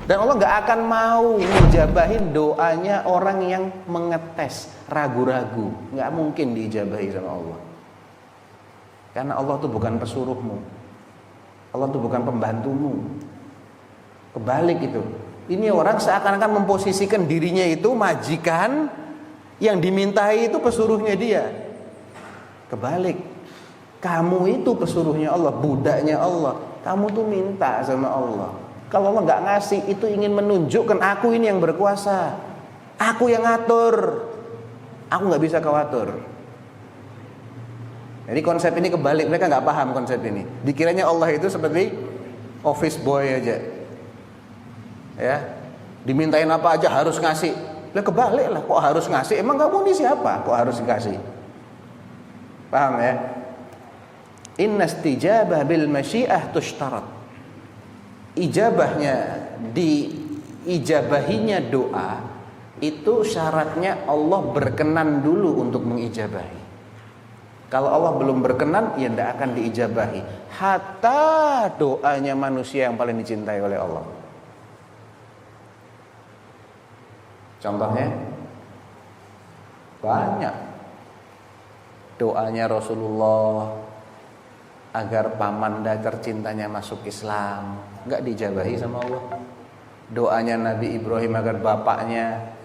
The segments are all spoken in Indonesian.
Dan Allah nggak akan mau ngijabahin doanya orang yang mengetes, ragu-ragu. Nggak mungkin diijabahi sama Allah. Karena Allah tuh bukan pesuruhmu. Allah tuh bukan pembantumu. Kebalik itu. Ini orang seakan-akan memposisikan dirinya itu majikan, yang dimintai itu pesuruhnya dia. Kebalik. Kamu itu pesuruhnya Allah, budaknya Allah. Kamu tuh minta sama Allah. Kalau Allah nggak ngasih, itu ingin menunjukkan aku ini yang berkuasa, aku yang ngatur, aku nggak bisa khawatir. Jadi konsep ini kebalik, mereka nggak paham konsep ini. Dikiranya Allah itu seperti office boy aja, ya, dimintain apa aja harus ngasih. Lah kebalik lah, kok harus ngasih? Emang kamu ini siapa? Kok harus dikasih? Paham ya? Inna istijabah bil masyiah tushtarat. Ijabahnya, diijabahinya doa itu syaratnya Allah berkenan dulu untuk mengijabahi. Kalau Allah belum berkenan, ya tidak akan diijabahi. Hatta doanya manusia yang paling dicintai oleh Allah. Contohnya banyak. Doanya Rasulullah agar pamanda tercintanya masuk Islam, nggak dijabahi sama Allah. Doanya Nabi Ibrahim agar bapaknya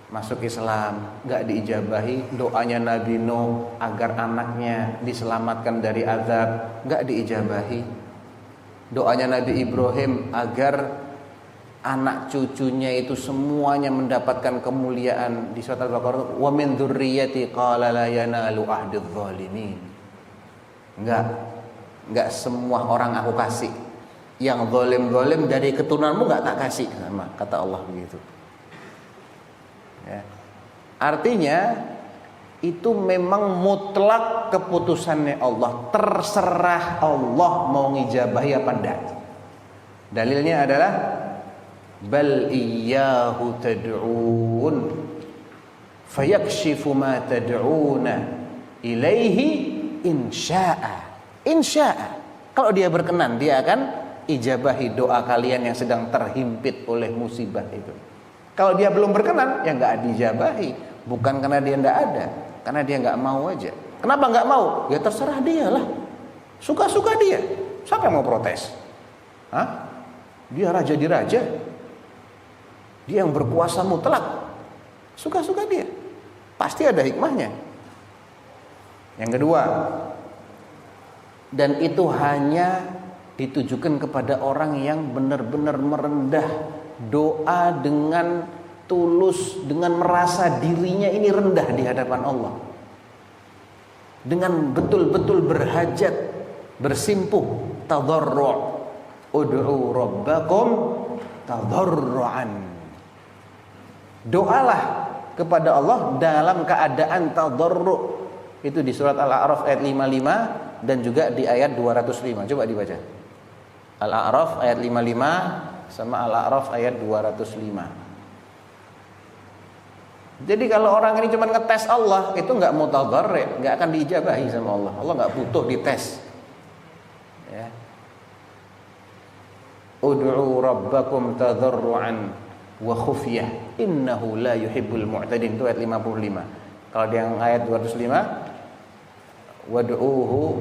masuk Islam, nggak diijabahi. Doanya Nabi Nuh agar anaknya diselamatkan dari azab, nggak diijabahi. Doanya Nabi Ibrahim agar anak cucunya itu semuanya mendapatkan kemuliaan di surat Al-Baqarah, wa min dzurriyyati qala la yanalu ahdidz zalimin. Enggak semua orang aku kasih. Yang zalim-zalim dari keturunanmu enggak tak kasih, sama kata Allah begitu. Ya. Artinya itu memang mutlak keputusannya Allah, terserah Allah mau ngijabahi apa enggak. Dalilnya adalah bal iyyahu tad'un fayakshifu ma tad'una ilaihi insya'a. Kalau dia berkenan, dia akan ijabahi doa kalian yang sedang terhimpit oleh musibah itu. Kalau dia belum berkenan, ya nggak dijabahi. Bukan karena dia nggak ada, karena dia nggak mau aja. Kenapa nggak mau? Ya terserah dia lah. Suka-suka dia. Siapa yang mau protes? Hah? Dia raja di raja. Dia yang berkuasa mutlak. Suka-suka dia. Pasti ada hikmahnya. Yang kedua, dan itu hanya ditujukan kepada orang yang benar-benar merendah, doa dengan tulus, dengan merasa dirinya ini rendah di hadapan Allah, dengan betul-betul berhajat, bersimpuh, tadarru', ud'u rabbakum tadarru'an. Doalah kepada Allah dalam keadaan tadarru'. Itu di surat Al-A'raf ayat 55 dan juga di ayat 205. Coba dibaca. Al-A'raf ayat 55 sama Al-A'raf ayat 205. Jadi kalau orang ini cuma ngetes Allah, itu enggak mutadarri', enggak akan diijabahi sama Allah. Allah enggak butuh dites. Ya. Ud'u rabbakum tadarru'an wa khufyah innahu la yuhibbul mu'tadin. Itu ayat 55. Kalau di ayat 205 wad'uhu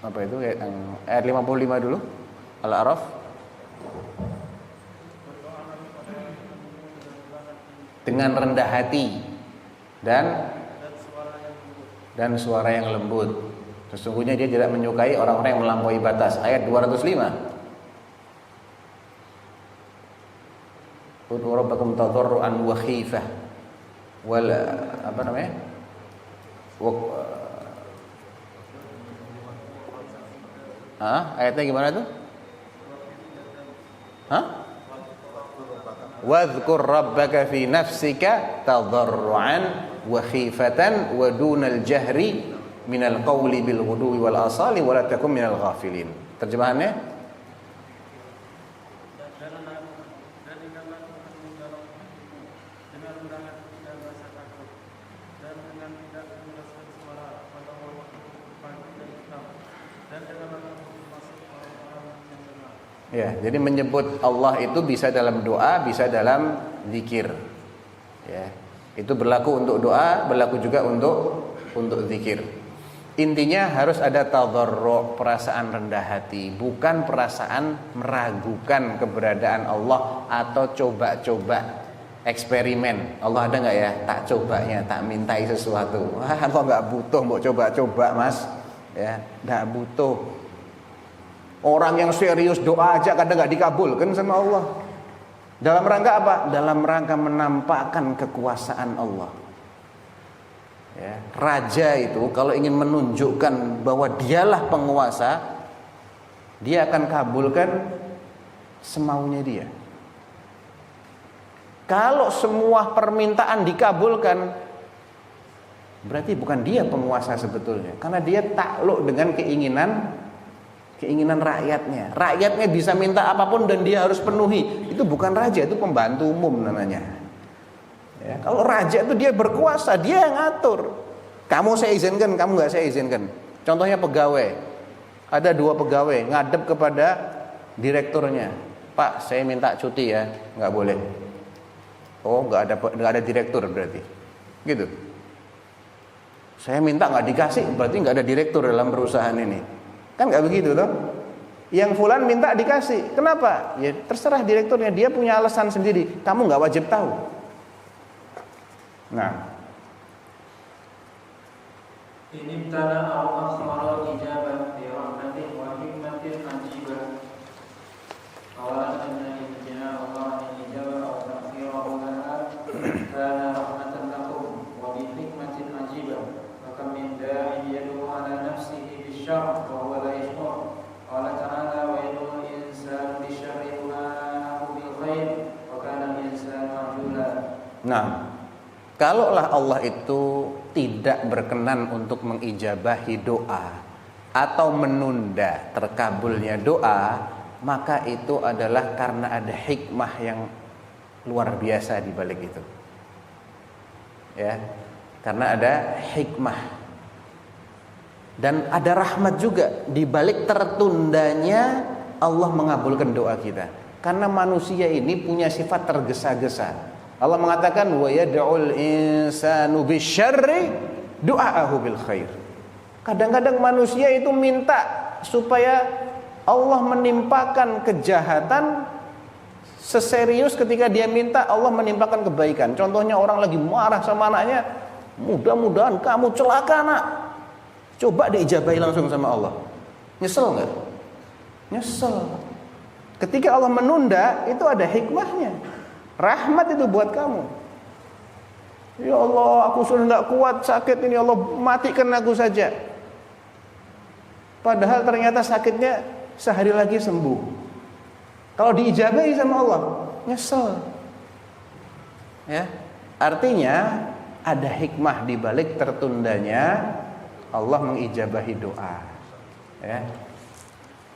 apa itu ayat 55 dulu Al-A'raf. Dengan rendah hati dan suara yang lembut. Sesungguhnya dia tidak menyukai orang-orang yang melampaui batas. Ayat 205. Ud'u rabbakum tadarruan wa khifah wal apa namanya? Ayatnya gimana tuh? Wadhkur rabbaka fi nafsika tadarruan wa khifatan wa dunal jahri minal qawli bil ghuduwi wal asali wa la takum minal ghafilin. Terjemahannya Ya, jadi menyebut Allah itu bisa dalam doa, bisa dalam zikir. Ya, itu berlaku untuk doa, berlaku juga untuk zikir. Intinya harus ada tadarru', perasaan rendah hati, bukan perasaan meragukan keberadaan Allah atau coba-coba eksperimen. Allah ada nggak ya? Tak cobanya, tak mintai sesuatu. Wah, Allah nggak butuh mau coba-coba, Mas. Ya, nggak butuh. Orang yang serius doa aja kadang nggak dikabulkan sama Allah. Dalam rangka apa? Dalam rangka menampakkan kekuasaan Allah. Ya, raja itu kalau ingin menunjukkan bahwa dialah penguasa, dia akan kabulkan semaunya dia. Kalau semua permintaan dikabulkan, berarti bukan dia penguasa sebetulnya, karena dia takluk dengan keinginan rakyatnya. Rakyatnya bisa minta apapun dan dia harus penuhi. Itu bukan raja, itu pembantu umum namanya. Ya, kalau raja itu dia berkuasa, dia yang ngatur. Kamu saya izinkan, kamu nggak saya izinkan. Contohnya pegawai. Ada 2 pegawai ngadep kepada direkturnya. Pak, saya minta cuti ya, nggak boleh. Oh, nggak ada direktur berarti. Gitu. Saya minta nggak dikasih, berarti nggak ada direktur dalam perusahaan ini. Kan nggak begitu toh? Yang fulan minta dikasih, kenapa? Ya terserah direkturnya, dia punya alasan sendiri. Kamu nggak wajib tahu. Nah, ini tala Allah akhara ijabah bi rahmatin wa hikmatin ajibah. Awalan anna ijna Allah ijabah wa ta'khirahu laha kana rahmatan lakum wa bi hikmatin ajibah. Maka min da'i yad'u ala nafsihi bisyarr wa huwa la yashkur. Qala ta'ala wa yad'u al-insanu bisyarri du'aahu bil khair wa kana al-insanu ajula. nah, kalaulah Allah itu tidak berkenan untuk mengijabahi doa atau menunda terkabulnya doa, maka itu adalah karena ada hikmah yang luar biasa di balik itu. Ya, karena ada hikmah dan ada rahmat juga di balik tertundanya Allah mengabulkan doa kita. Karena manusia ini punya sifat tergesa-gesa. Allah mengatakan wa yad'ul insanu bisyarri du'aahu bil khair. Kadang-kadang manusia itu minta supaya Allah menimpakan kejahatan seserius ketika dia minta Allah menimpakan kebaikan. Contohnya orang lagi marah sama anaknya, mudah-mudahan kamu celaka nak. Coba diijabahi langsung sama Allah. Nyesel enggak? Nyesel. Ketika Allah menunda, itu ada hikmahnya. Rahmat itu buat kamu. Ya Allah, aku sudah tidak kuat sakit ini, Allah matikan aku saja. Padahal ternyata sakitnya sehari lagi sembuh. Kalau diijabahi sama Allah, nyesel. Ya, artinya ada hikmah di balik tertundanya Allah mengijabahi doa. Ya,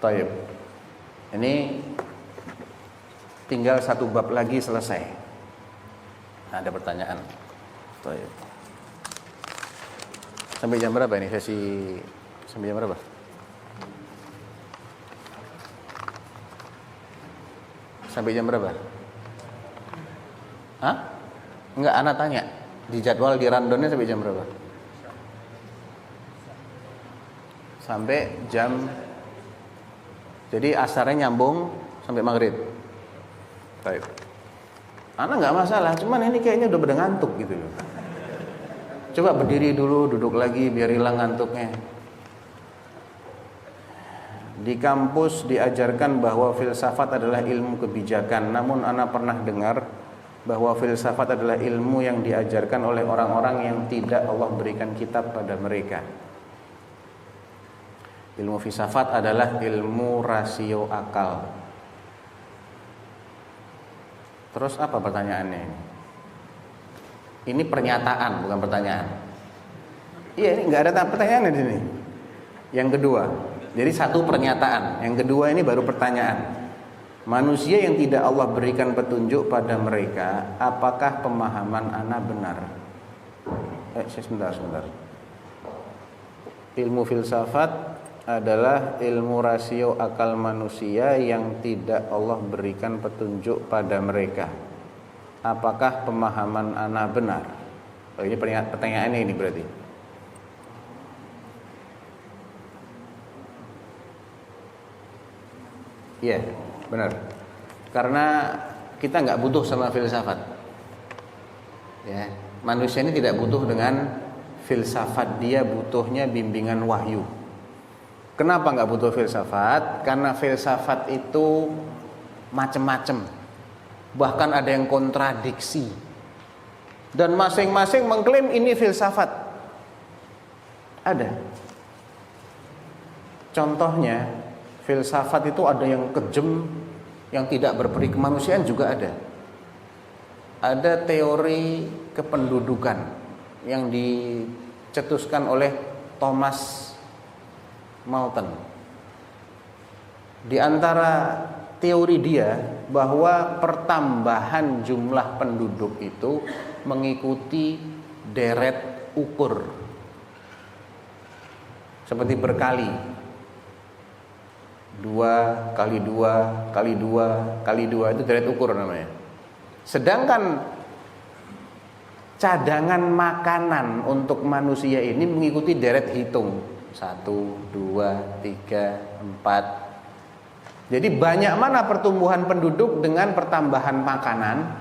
Taib. Ini tinggal 1 bab lagi selesai. Nah, ada pertanyaan. Taib. Sampai jam berapa ini sesi? Sampai jam berapa? Sampai jam berapa? Hah? Enggak, anak tanya. Di jadwal di randonnya sampai jam berapa? Sampai jam. Jadi asarnya nyambung sampai maghrib. Baik. Anak nggak masalah, cuman ini kayaknya udah pada ngantuk gitu loh. Coba berdiri dulu, duduk lagi biar hilang ngantuknya. Di kampus diajarkan bahwa filsafat adalah ilmu kebijakan. Namun anak pernah dengar bahwa filsafat adalah ilmu yang diajarkan oleh orang-orang yang tidak Allah berikan kitab pada mereka. Ilmu filsafat adalah ilmu rasio akal. Terus apa pertanyaannya ini? Ini pernyataan bukan pertanyaan. Iya, ini nggak ada pertanyaan di sini. Yang kedua, jadi 1 pernyataan, yang kedua ini baru pertanyaan. Manusia yang tidak Allah berikan petunjuk pada mereka, apakah pemahaman ana benar? Sebentar. Ilmu filsafat adalah ilmu rasio akal manusia yang tidak Allah berikan petunjuk pada mereka. Apakah pemahaman ana benar? Oh, ini pertanyaannya ini berarti. Iya, benar. Karena kita nggak butuh sama filsafat. Ya, manusia ini tidak butuh dengan filsafat, dia butuhnya bimbingan wahyu. Kenapa nggak butuh filsafat? Karena filsafat itu macam-macam, bahkan ada yang kontradiksi, dan masing-masing mengklaim ini filsafat. Ada. Contohnya, filsafat itu ada yang kejam, yang tidak berperi kemanusiaan juga ada. Ada teori kependudukan yang dicetuskan oleh Thomas Malthus. Di antara teori dia bahwa pertambahan jumlah penduduk itu mengikuti deret ukur, seperti berkali, 2 kali 2 kali 2 kali 2 itu deret ukur namanya. Sedangkan cadangan makanan untuk manusia ini mengikuti deret hitung, 1, 2, 3, 4. Jadi banyak mana pertumbuhan penduduk dengan pertambahan makanan,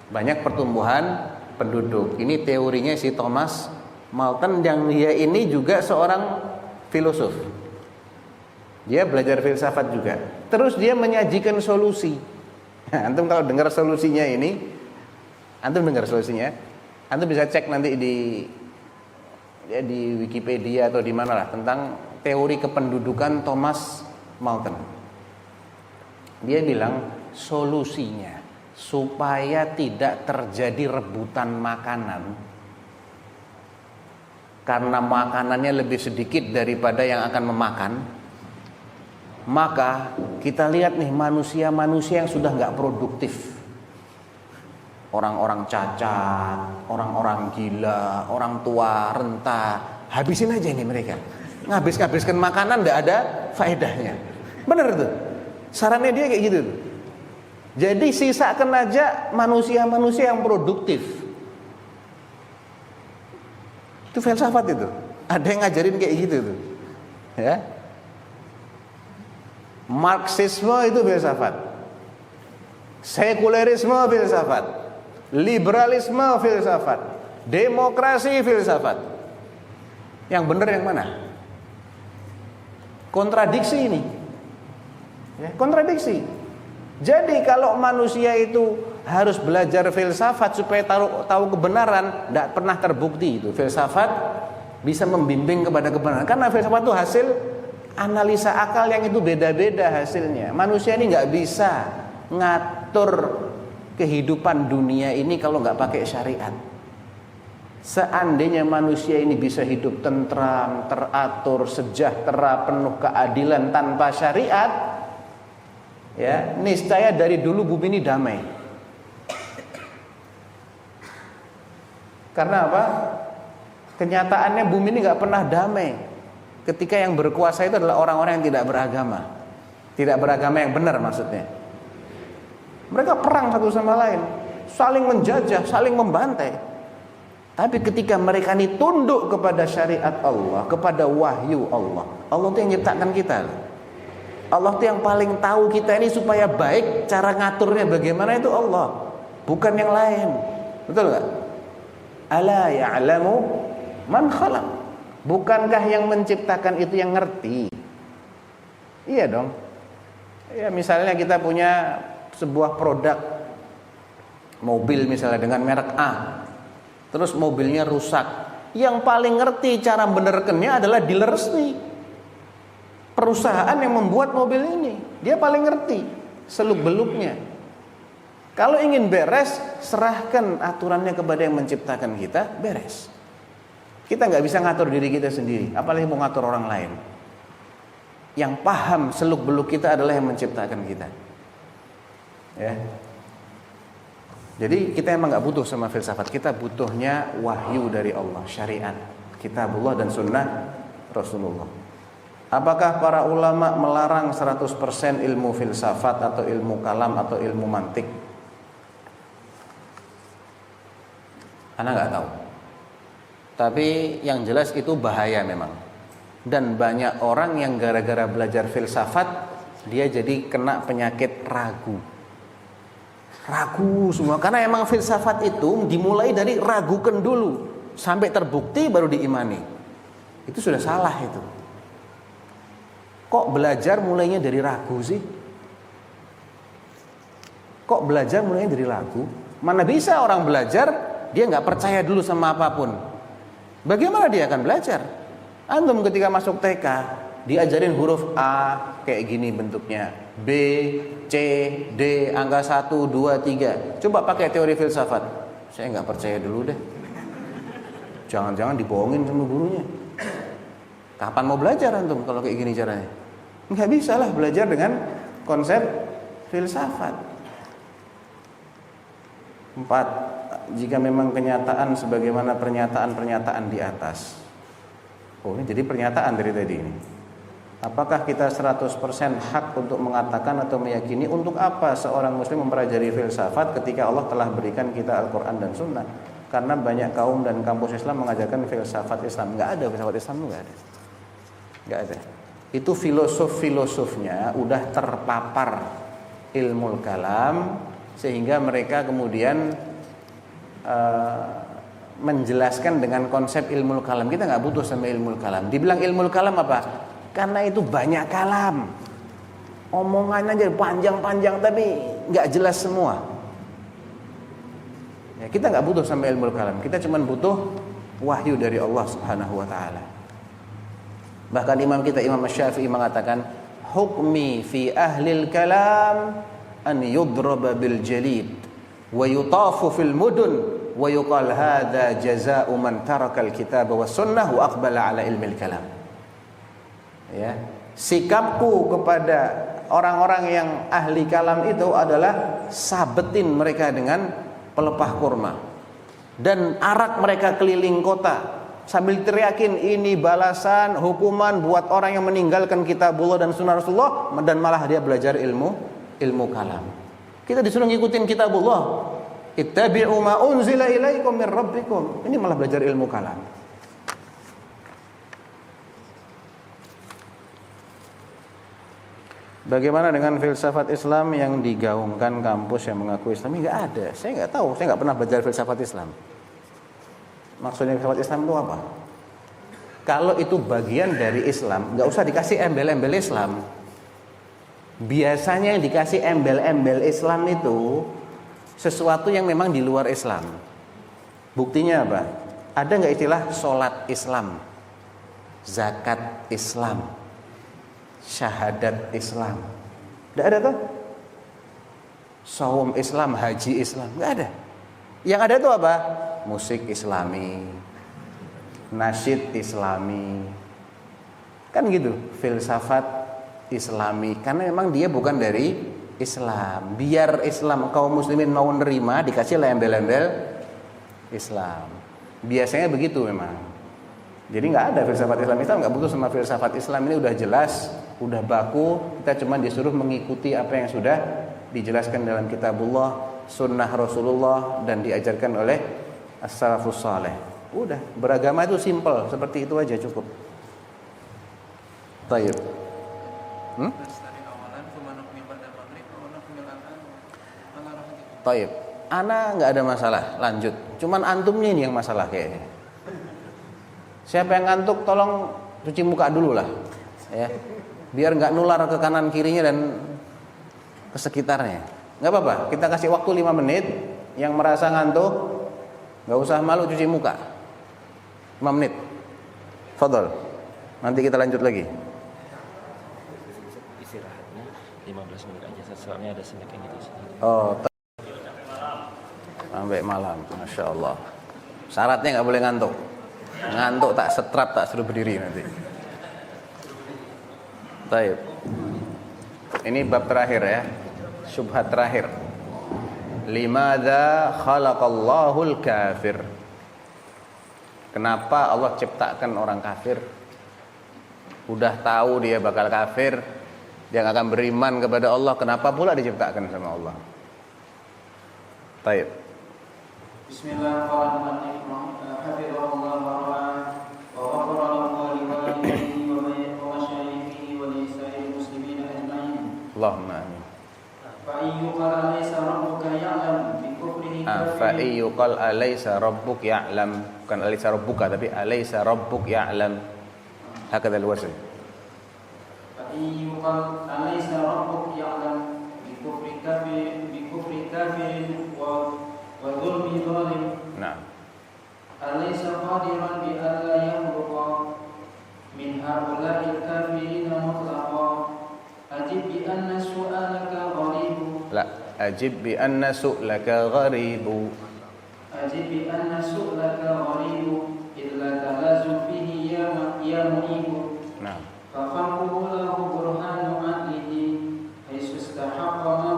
banyak pertumbuhan penduduk. Ini teorinya si Thomas Malthus, yang dia ini juga seorang filosof. Dia belajar filsafat juga. Terus dia menyajikan solusi. Antum kalau dengar solusinya ini, antum bisa cek nanti di Wikipedia atau di mana lah tentang teori kependudukan Thomas Malthus. Dia bilang solusinya supaya tidak terjadi rebutan makanan, karena makanannya lebih sedikit daripada yang akan memakan. Maka kita lihat nih manusia-manusia yang sudah nggak produktif, orang-orang cacat, orang-orang gila, orang tua renta, habisin aja ini mereka. Ngabis-ngabiskan makanan nggak ada faedahnya. Bener tuh, sarannya dia kayak gitu tuh. Jadi sisakan aja manusia-manusia yang produktif. Itu filsafat itu. Ada yang ngajarin kayak gitu tuh, ya. Marxisme itu filsafat, sekulerisme filsafat, liberalisme filsafat, demokrasi filsafat. Yang benar yang mana? Kontradiksi ini, ya, kontradiksi. Jadi kalau manusia itu harus belajar filsafat supaya tahu kebenaran, tidak pernah terbukti itu filsafat bisa membimbing kepada kebenaran. Karena filsafat itu hasil analisa akal yang itu beda-beda hasilnya. Manusia ini nggak bisa ngatur kehidupan dunia ini kalau nggak pakai syariat. Seandainya manusia ini bisa hidup tentram, teratur, sejahtera, penuh keadilan tanpa syariat, ya niscaya dari dulu bumi ini damai. Karena apa? Kenyataannya bumi ini nggak pernah damai ketika yang berkuasa itu adalah orang-orang yang tidak beragama. Tidak beragama yang benar maksudnya. Mereka perang satu sama lain, saling menjajah, saling membantai. Tapi ketika mereka ini tunduk kepada syariat Allah, kepada wahyu Allah, Allah itu yang menciptakan kita. Allah itu yang paling tahu kita ini supaya baik, cara ngaturnya bagaimana itu Allah, bukan yang lain. Betul gak? Ala ya'lamu man khalaq. Bukankah yang menciptakan itu yang ngerti? Iya dong. Ya misalnya kita punya sebuah produk mobil misalnya dengan merek A, terus mobilnya rusak. Yang paling ngerti cara benerkannya adalah dealer resmi, perusahaan yang membuat mobil ini. Dia paling ngerti seluk-beluknya. Kalau ingin beres, serahkan aturannya kepada yang menciptakan kita, beres. Kita nggak bisa ngatur diri kita sendiri, apalagi mau ngatur orang lain. Yang paham seluk-beluk kita adalah yang menciptakan kita. Ya. Jadi kita emang nggak butuh sama filsafat, kita butuhnya wahyu dari Allah, syariat, kitabullah dan sunnah Rasulullah. Apakah para ulama melarang 100% ilmu filsafat atau ilmu kalam atau ilmu mantik? Ana nggak tahu. Tapi yang jelas itu bahaya memang. Dan banyak orang yang gara-gara belajar filsafat dia jadi kena penyakit ragu. Ragu semua karena emang filsafat itu dimulai dari ragukan dulu sampai terbukti baru diimani. Itu sudah salah itu. Kok belajar mulainya dari ragu sih? Kok belajar mulainya dari ragu? Mana bisa orang belajar dia nggak percaya dulu sama apapun. Bagaimana dia akan belajar? Antum ketika masuk TK diajarin huruf A kayak gini bentuknya, B, C, D, angka 1, 2, 3. Coba pakai teori filsafat. Saya nggak percaya dulu deh. Jangan-jangan dibohongin sama gurunya. Kapan mau belajar antum kalau kayak gini caranya? Nggak bisa lah belajar dengan konsep filsafat. 4. Jika memang kenyataan sebagaimana pernyataan-pernyataan di atas. Oh, ini jadi pernyataan dari tadi ini. Apakah kita 100% hak untuk mengatakan atau meyakini untuk apa seorang muslim mempelajari filsafat ketika Allah telah berikan kita Al-Quran dan Sunnah? Karena banyak kaum dan kampus Islam mengajarkan filsafat Islam. Nggak ada filsafat Islam, nggak ada. Nggak ada. Itu filosof-filosofnya udah terpapar ilmu kalam sehingga mereka kemudian menjelaskan dengan konsep ilmu kalam. Kita nggak butuh sama ilmu kalam. Dibilang ilmu kalam apa? Karena itu banyak kalam. Omongannya aja panjang-panjang tapi nggak jelas semua. Ya, kita nggak butuh sama ilmu kalam. Kita cuma butuh wahyu dari Allah Subhanahu wa taala. Bahkan imam kita Imam Syafi'i mengatakan, "Hukmi fi ahlil kalam an yudraba bil jalid wa yutafu fil mudun wa yuqal hadza jazaa'u man taraka al-kitab was sunnah wa aqbala ala ilmil kalam." Ya, sikapku kepada orang-orang yang ahli kalam itu adalah sabetin mereka dengan pelepah kurma dan arak mereka keliling kota sambil teriakin ini balasan hukuman buat orang yang meninggalkan kitabullah dan sunnah Rasulullah dan malah dia belajar ilmu kalam. Kita disuruh ngikutin kitabullah. Ittabi'u ma unzila ilaikum min rabbikum. Ini malah belajar ilmu kalam. Bagaimana dengan filsafat Islam yang digaungkan kampus yang mengaku Islam? Enggak ada. Saya enggak tahu. Saya enggak pernah belajar filsafat Islam. Maksudnya filsafat Islam itu apa? Kalau itu bagian dari Islam, enggak usah dikasih embel-embel Islam. Biasanya yang dikasih embel-embel Islam itu sesuatu yang memang di luar Islam. Buktinya apa? Ada nggak istilah sholat Islam, zakat Islam, syahadat Islam? Nggak ada tuh. Saum Islam, haji Islam, nggak ada. Yang ada itu apa? Musik Islami, nasyid Islami, kan gitu. Filsafat Islami, karena memang dia bukan dari Islam. Biar Islam kaum muslimin mau nerima dikasih embel-embel Islam. Biasanya begitu memang. Jadi nggak ada filsafat Islam. Islam nggak butuh sama filsafat Islam, ini udah jelas, udah baku. Kita cuma disuruh mengikuti apa yang sudah dijelaskan dalam kitabullah, sunnah Rasulullah dan diajarkan oleh as-salafus saleh. Udah, beragama itu simple, seperti itu aja cukup. Baik. Taib. Ana nggak ada masalah, lanjut. Cuman antumnya ini yang masalah kayaknya. Siapa yang ngantuk tolong cuci muka dulu lah, ya. Biar nggak nular ke kanan kirinya dan ke sekitarnya. Nggak apa-apa, kita kasih waktu 5 menit. Yang merasa ngantuk nggak usah malu cuci muka. 5 menit. Fadhol. Nanti kita lanjut lagi. Istirahatnya 15 menit aja, soalnya ada snack yang gitu. Oh, sampai malam, masya Allah. Syaratnya nggak boleh ngantuk. Ngantuk tak setrap, tak suruh berdiri nanti. Baik. Ini bab terakhir ya, syubhat terakhir. Limadza khalaqallahul kafir? Kenapa Allah ciptakan orang kafir? udah tahu dia bakal kafir, dia nggak akan beriman kepada Allah, kenapa pula diciptakan sama Allah? Baik. Bismillahirrahmanirrahim. Hafizahullah wa ra'ah wa ghafara lahu wa liwalidayhi wa masyayikhihi wa li sa'iril muslimin ajma'in. Allahumma amin. Fa ayyuqal alaysa rabbuka ya'lam bi kufrihi Fa ayyuqal alaysa rabbuk ya'lam, bukan alaysa rabbuka tapi alaysa rabbuk ya'lam. Hakadha al-wasl. Fa ayyuqal alaysa rabbuk ya'lam bi kufri kafirin wa dhulmi zalim. Nah. Alaysa qadiran bi alla yakhluqa min haula'il kafirin mutlaqa. Ajib bi anna su'alaka gharibu. La, ajib bi anna su'laka gharibu. Ajib bi anna su'laka gharibu illa talazum fihi ya mu'ibu. Nah. Fa khalquhu lahu burhanu aqlihi haythu istahaqqa ma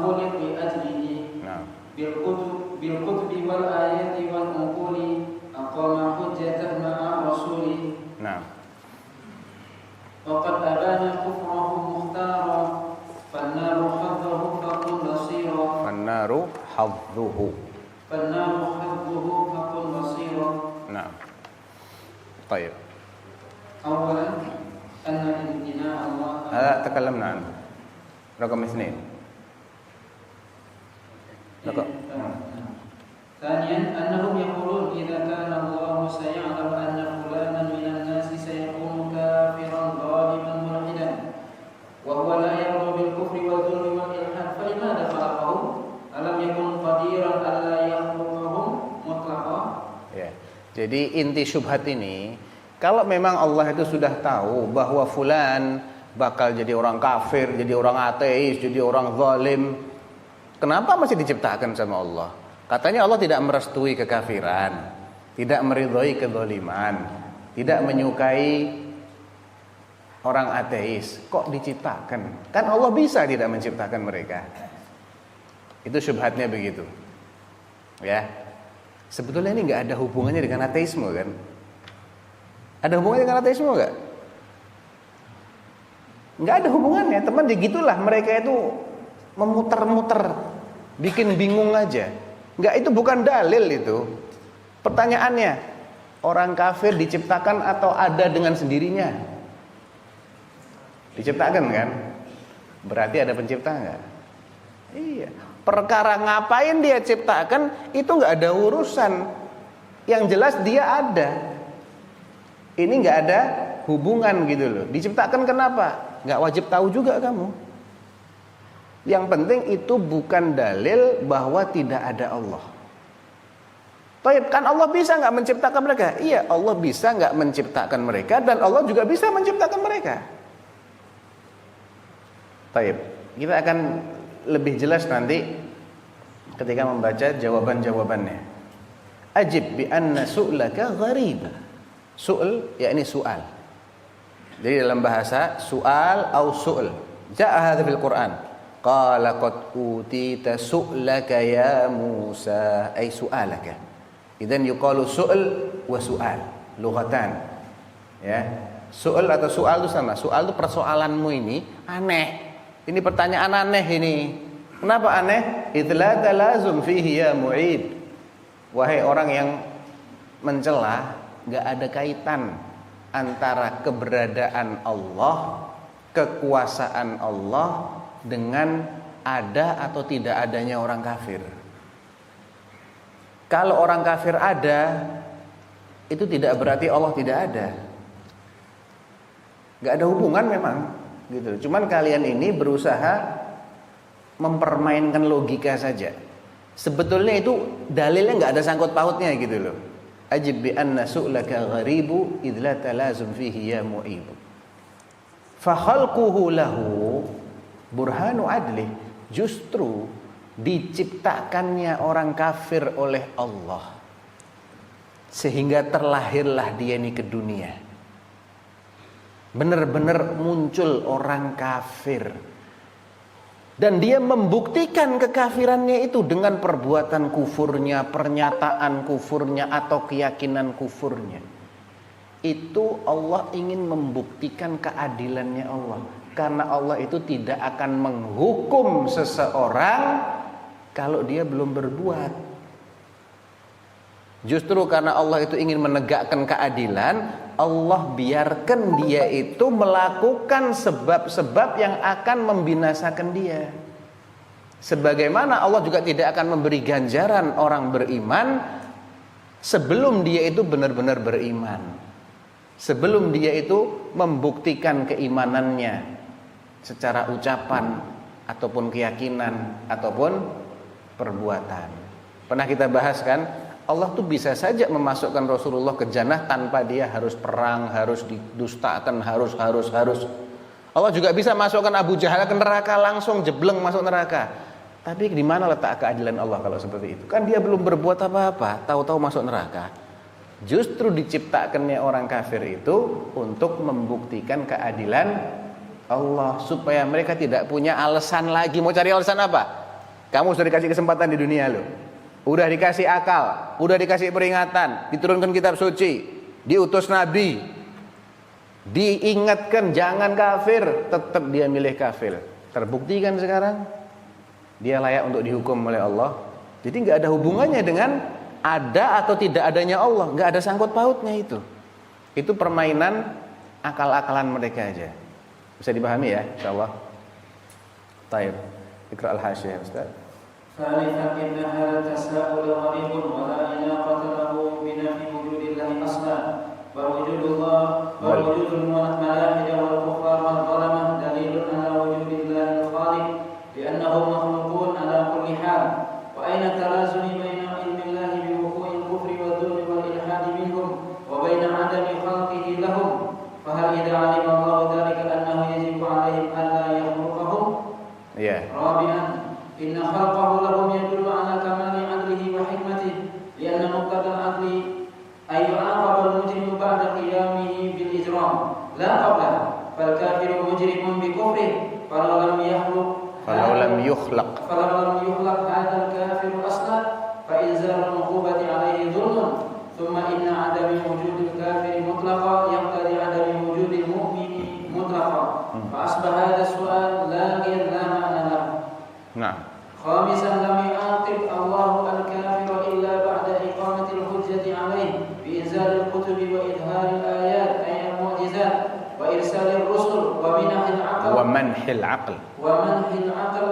khuliq li ajlihi. Nah. bil kutubi wal ayati wal uquli aqama hujjatan ma'a rasuli. Nah. Waqad abana kufrahu mukhtara fannaru hadduhu faqul basira. Fannaru hadduhu. Fannaru hadduhu faqul basira. Nah. Baik. Awalan anna imtina Allah. هذا تكلمنا عنه. رقم 2. ثانيا أنهم يقولون إذا كان الله سيعلم أن فلانا من الناس سيكون كافرا ظالما ملحدا وهو لا يرضى بالكفر والظلم والإلحاد فلماذا خلقهم؟ ألم يكن قديرا ألا يخلقهم مطلقا؟ Ya. Jadi inti syubhat ini, kalau memang Allah itu sudah tahu bahwa fulan bakal jadi orang kafir, jadi orang ateis, jadi orang zalim, kenapa masih diciptakan sama Allah? Katanya Allah tidak merestui kekafiran, tidak meridhoi kezaliman, tidak menyukai orang ateis. Kok diciptakan? Kan Allah bisa tidak menciptakan mereka. Itu syubhatnya begitu. Ya. Sebetulnya ini nggak ada hubungannya dengan ateisme kan? Ada hubungannya dengan ateisme nggak? Nggak ada hubungannya. Teman, begitulah mereka itu memutar-mutar, bikin bingung aja. Nggak, itu bukan dalil itu. Pertanyaannya, orang kafir diciptakan atau ada dengan sendirinya? Diciptakan kan? Berarti ada pencipta nggak? Iya. Perkara ngapain dia ciptakan itu nggak ada urusan. Yang jelas dia ada. Ini nggak ada hubungan gitu loh. Diciptakan kenapa? Nggak wajib tahu juga kamu. Yang penting itu bukan dalil bahwa tidak ada Allah. Baik, kan Allah bisa nggak menciptakan mereka? Iya, Allah bisa nggak menciptakan mereka, dan Allah juga bisa menciptakan mereka. Baik, kita akan lebih jelas nanti ketika membaca jawaban-jawabannya. Ajib bi anna su'laka gharib. Su'l yakni soal. Jadi dalam bahasa soal atau su'l. Ja'a hadza fil Quran. Qala qad utita su'laka ya Musa, ay su'alaka. Idzan yuqalu su'l wa su'al, lughatan. Ya. Su'l atau soal itu sama. Soal itu persoalanmu ini aneh. Ini pertanyaan aneh ini. Kenapa aneh? Idla talazum fihi ya mu'id. Wahai orang yang mencela, enggak ada kaitan antara keberadaan Allah, kekuasaan Allah dengan ada atau tidak adanya orang kafir. Kalau orang kafir ada, itu tidak berarti Allah tidak ada. Enggak ada hubungan memang. Gitu. Cuman kalian ini berusaha mempermainkan logika saja. Sebetulnya itu dalilnya nggak ada sangkut pautnya gitu loh. Ajib bi anna su'laka gharibu idla talazum fihi ya mu'ibu. Fa khalquhu lahu burhanu adli. Justru diciptakannya orang kafir oleh Allah, sehingga terlahirlah dia ini ke dunia. Benar-benar muncul orang kafir, dan dia membuktikan kekafirannya itu dengan perbuatan kufurnya, pernyataan kufurnya, atau keyakinan kufurnya. itu Allah ingin membuktikan keadilannya Allah. Karena Allah itu tidak akan menghukum seseorang kalau dia belum berbuat. Justru karena Allah itu ingin menegakkan keadilan, Allah biarkan dia itu melakukan sebab-sebab yang akan membinasakan dia. Sebagaimana Allah juga tidak akan memberi ganjaran orang beriman sebelum dia itu benar-benar beriman, sebelum dia itu membuktikan keimanannya secara ucapan ataupun keyakinan ataupun perbuatan. Pernah kita bahas kan, Allah tuh bisa saja memasukkan Rasulullah ke jannah tanpa dia harus perang, harus didustakan, harus. Allah juga bisa masukkan Abu Jahal ke neraka, langsung jebleng masuk neraka. Tapi di mana letak keadilan Allah kalau seperti itu? Kan dia belum berbuat apa-apa, tahu-tahu masuk neraka. Justru diciptakannya orang kafir itu untuk membuktikan keadilan Allah, supaya mereka tidak punya alasan lagi. Mau cari alasan apa? Kamu sudah dikasih kesempatan di dunia loh, udah dikasih akal, udah dikasih peringatan, diturunkan kitab suci, diutus nabi, diingatkan jangan kafir, tetap dia milih kafir. Terbuktikan sekarang dia layak untuk dihukum oleh Allah. Jadi nggak ada hubungannya dengan ada atau tidak adanya Allah, nggak ada sangkut pautnya itu. Itu permainan akal-akalan mereka aja. Bisa dipahami ya, insyaallah. Taib. Iqra al-hasyiyah, Ustaz. ثالثا إن هذا التساؤل غريب ولا علاقة له بنفي وجود الله أصلا بل وجود الملاحدة والكفار والظلمة دليل على وجود الله الخالق لأنه مخلوقون على كل حال وأين التلازم بين علم الله بوقوع الكفر والظلم والإلحاد منهم وبين عدم خلقه لهم فهل إذا علم الله ذلك أنه يجب عليهم ألا يخلقهم؟ رابعا إن خلقه لهم يدل على كمال عدله وحكمته لأن مقتضى العدل أن يعاقب المجرم بعد قيامه بالإجرام لا قبله فالكافر مجرم بكفره فلو لم يخلق هذا الكافر أصلا فإنزال العقوبة عليه ظلم ثم إن عدم وجود الكافر مطلقا يقتضي عدم وجود المؤمن مطلقا فأصبح هذا السؤال لا معنى له. نعم. خامسا لم يعاقب الله الكافر إلا بعد إقامة الحجة عليه بإنزال الكتب وإظهار الآيات أي المعجزات وإرسال الرسل ومنح العقل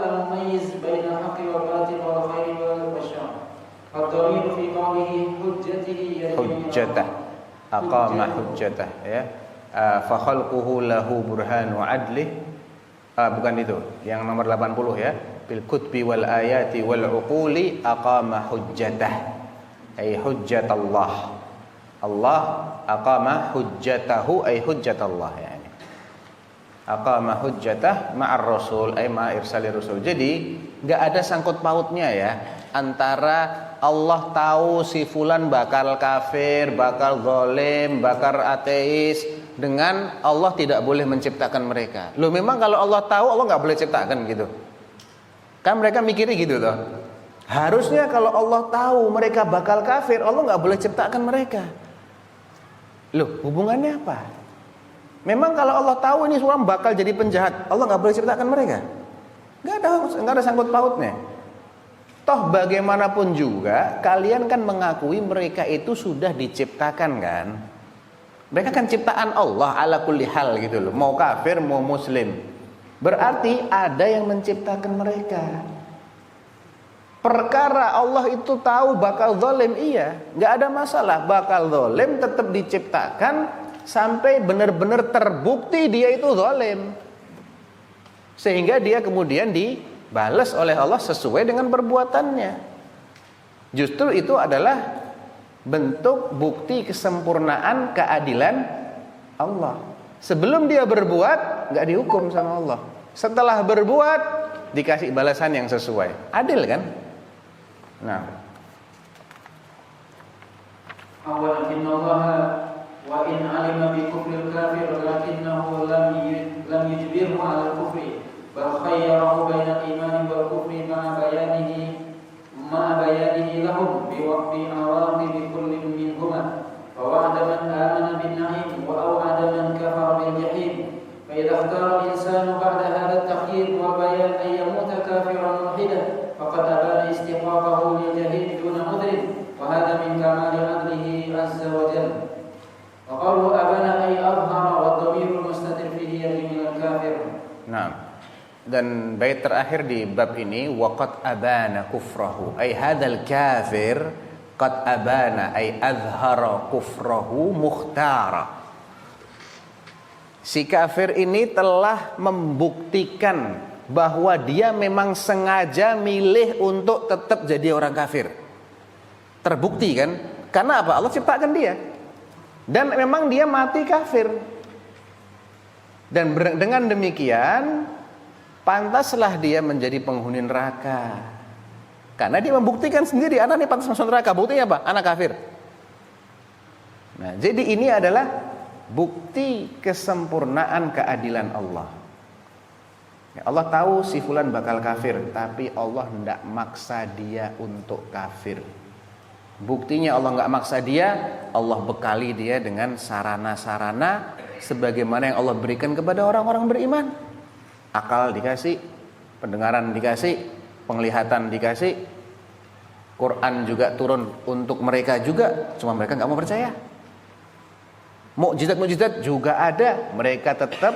المميز بين الحق والباطل والخير والشر. الضمير في قوله حجته أقام حجته ya. فخلقه له برهان وعدله. Bukan itu, yang nomor 80 ya. Bil kutbi wal ayati wal uquli aqama hujjatah ay hujjatallah. Allah aqama hujjatahu ay hujjatallah yani. Aqama hujjatah ma'ar rasul ay ma irsalir rasul. Jadi enggak ada sangkut pautnya ya antara Allah tahu si fulan bakal kafir, bakal zalim, bakal ateis dengan Allah tidak boleh menciptakan mereka. Loh memang kalau Allah tahu Allah enggak boleh ciptakan gitu. Kan mereka mikirnya gitu toh. Harusnya kalau Allah tahu mereka bakal kafir, Allah nggak boleh ciptakan mereka. Loh, hubungannya apa? Memang kalau Allah tahu ini semua bakal jadi penjahat, Allah nggak boleh ciptakan mereka? Nggak ada sangkut pautnya. Toh bagaimanapun juga, kalian kan mengakui mereka itu sudah diciptakan kan? Mereka kan ciptaan Allah ala kulli hal gitu loh. Mau kafir, mau muslim. Berarti ada yang menciptakan mereka. Perkara Allah itu tahu bakal zalim, iya, nggak ada masalah. Bakal zalim tetap diciptakan sampai benar-benar terbukti dia itu zalim, sehingga dia kemudian dibalas oleh Allah sesuai dengan perbuatannya. Justru itu adalah bentuk bukti kesempurnaan keadilan Allah. Sebelum dia berbuat nggak dihukum sama Allah. Setelah berbuat dikasih balasan yang sesuai. Adil kan? Nah. Awalan Allah wa in alima bi kufril kafir lakinnahu lam yujbirhu 'ala al-kufri bal khayyarahu baina al-iman wal kufri ma'a bayanihi lahum bi waqti awaqib kullin minhuma. Wa wa'ada man amana bin na'im فإذا اختار الإنسان بعد هذا التخيير والبيان أن يموت كافرا ملحدا فقد أبان استحقاقه للجحيم دون عذر وهذا من كمال عدله عز وجل. وقوله أبان أي أظهر والضمير المستتر فيه يجي من الكافر. Nah, dan bait terakhir di bab ini waqad abana kufrahu ay hadzal kafir qad abana ay azhara kufrahu mukhtara. Si kafir ini telah membuktikan bahwa dia memang sengaja milih untuk tetap jadi orang kafir. Terbukti kan? Karena apa? Allah ciptakan dia. Dan memang dia mati kafir. Dan dengan demikian pantaslah dia menjadi penghuni neraka. Karena dia membuktikan sendiri anak ini pantas masuk neraka. Buktinya apa? Anak kafir. Nah, jadi ini adalah bukti kesempurnaan keadilan Allah. Allah tahu si fulan bakal kafir, tapi Allah tidak maksa dia untuk kafir. Buktinya Allah nggak maksa dia, Allah bekali dia dengan sarana-sarana sebagaimana yang Allah berikan kepada orang-orang beriman. Akal dikasih, pendengaran dikasih, penglihatan dikasih, Quran juga turun untuk mereka juga, cuma mereka nggak mau percaya. Mukjizat-mukjizat juga ada, mereka tetap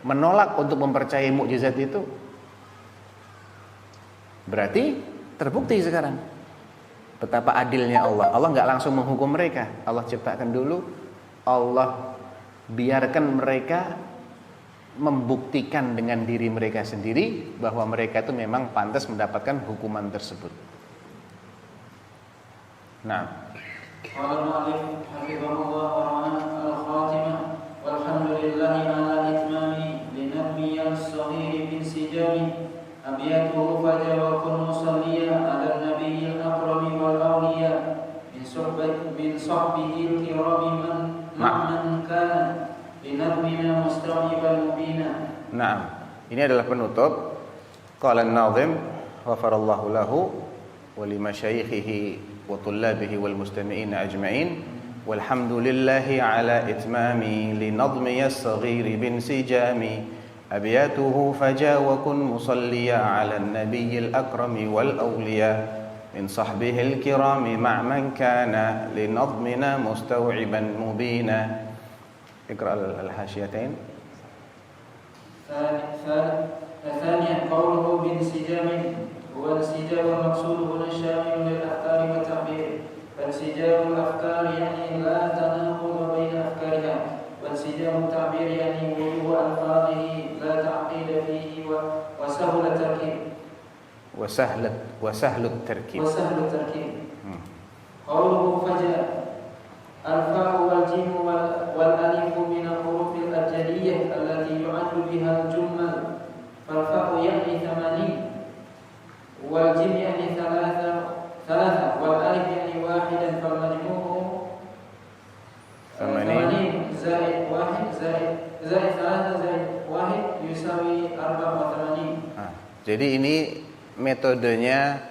menolak untuk mempercayai mukjizat itu. Berarti terbukti sekarang betapa adilnya Allah. Allah nggak langsung menghukum mereka. Allah ciptakan dulu, Allah biarkan mereka membuktikan dengan diri mereka sendiri bahwa mereka itu memang pantas mendapatkan hukuman tersebut. Nah, قال المؤلف حفظه الله ورعاه الخاتمة والحمد لله على الإتمام لنبي الصغير بانسجام أبياته فجا وكن مصليا على النبي الأكرم والأولياء من صحبه الكرام مع من كان لنظمنا مستوعبا مبينا. Nah, ini adalah penutup. Qala an-nazim ghafarallahu lahu wa limasyayikhihi wa tullabihi wal mustami'in ajma'in walhamdulillahi ala itmami li nadmi as-saghir bin sijami abiyatuhu faja wa kun musalliya ala an-nabiy al-akrami wal awliya min sahbihi al-kirami ma' man kana li nadmina mustaw'iban mubina. Iqra al-hasyiyatain. ثانيا قوله بانسجام والانسجام المقصود هنا الشامل للأفكار والتعبير فانسجام الأفكار يعني لا تناقض بين أفكارها وانسجام التعبير يعني وجوه ألفاظه لا تعقيد فيه وسهل التركيب وسهل التركيب قوله فجاء الفاء والجيم والألف من الحروف الأبجدية التي يعد بها الجمل فالفاء يعني 80 والجيم يعني ثلاثة والألف يعني واحدا فالمجموع 80 زائد 1 زائد 3 زائد 1 يساوي 84. Jadi ini metodenya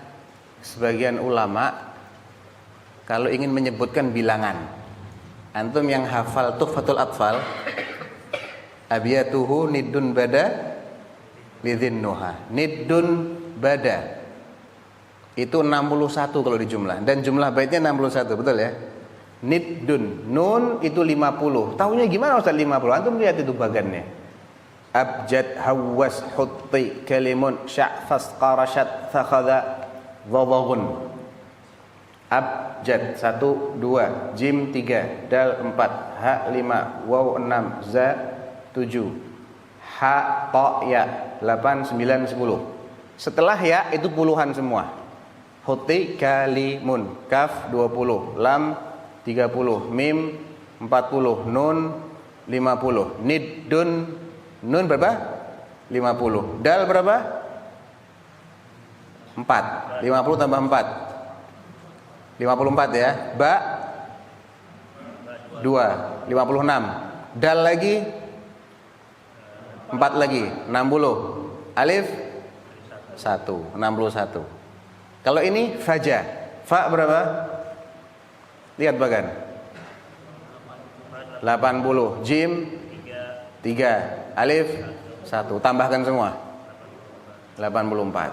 sebagian ulama kalau ingin menyebutkan bilangan. Antum yang hafal Tuhfatul Atfal, abiyatuhu niddun bada lidhinnuha. Niddun bada itu 61 kalau dijumlah, dan jumlah baitnya 61, betul ya? Niddun, nun itu 50. Tahunya gimana Ustaz 50? Antum lihat itu bagannya. Abjad hawas hutti kalimun sya'fas qarashat thakhadha dhadhaghun. Abjad 1 2, jim 3, dal 4, ha 5, waw 6, za 7, ha ta ya 8 9 10. Setelah ya itu puluhan semua. Hutti kalimun, kaf 20, lam 30, mim 40, nun 50. Niddun, nun berapa? 50. Dal berapa? 4. 50 tambah 4 54 ya. Ba 2, 56. Dal lagi 4 lagi 60. Alif 1, 61. Kalau ini faja, fa berapa? Lihat bagan. 80. Jim 3. Alif 1. Tambahkan semua. 84.